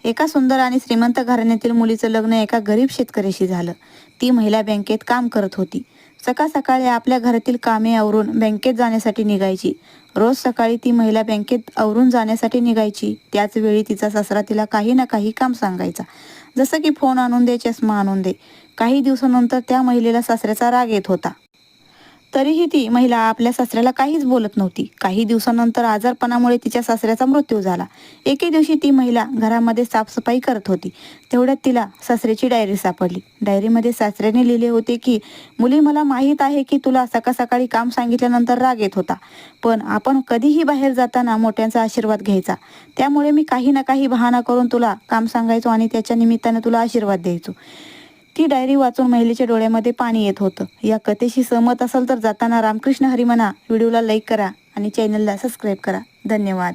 एका सुंदर आणि श्रीमंत घराण्यातील मुलीचं लग्न एका गरीब शेतकऱ्याशी झालं. ती महिला बँकेत काम करत होती. सकाळ सकाळी आपल्या घरातील कामे आवरून बँकेत जाण्यासाठी निघायची. रोज सकाळी ती महिला बँकेत आवरून जाण्यासाठी निघायची. त्याच वेळी तिचा सासरा तिला काही ना काही काम सांगायचा. जसं की फोन आणून दे, चष्मा आणून दे. काही दिवसानंतर त्या महिलेला सासऱ्याचा राग येत होता. तरीही ती महिला आपल्या सासऱ्याला काहीच बोलत नव्हती. काही दिवसानंतर आजारपणामुळे तिच्या सासऱ्याचा मृत्यू झाला. एके दिवशी ती महिला घरामध्ये साफसफाई करत होती. तेवढ्यात तिला सासऱ्याची डायरी सापडली. डायरीमध्ये सासऱ्याने लिहिले होते की, मुली, मला माहीत आहे की तुला सकाळ सकाळी काम सांगितल्यानंतर राग येत होता, पण आपण कधीही बाहेर जाताना मोठ्यांचा आशीर्वाद घ्यायचा. त्यामुळे मी काही ना काही बहाणा करून तुला काम सांगायचो आणि त्याच्या निमित्ताने तुला आशीर्वाद द्यायचो. ती डायरी वाचून महिलेच्या डोळ्यामध्ये पाणी येत होतं. या कथेशी सहमत असाल तर जाताना रामकृष्ण हरी म्हणा, व्हिडिओला लाईक करा आणि चॅनलला सबस्क्राईब करा. धन्यवाद.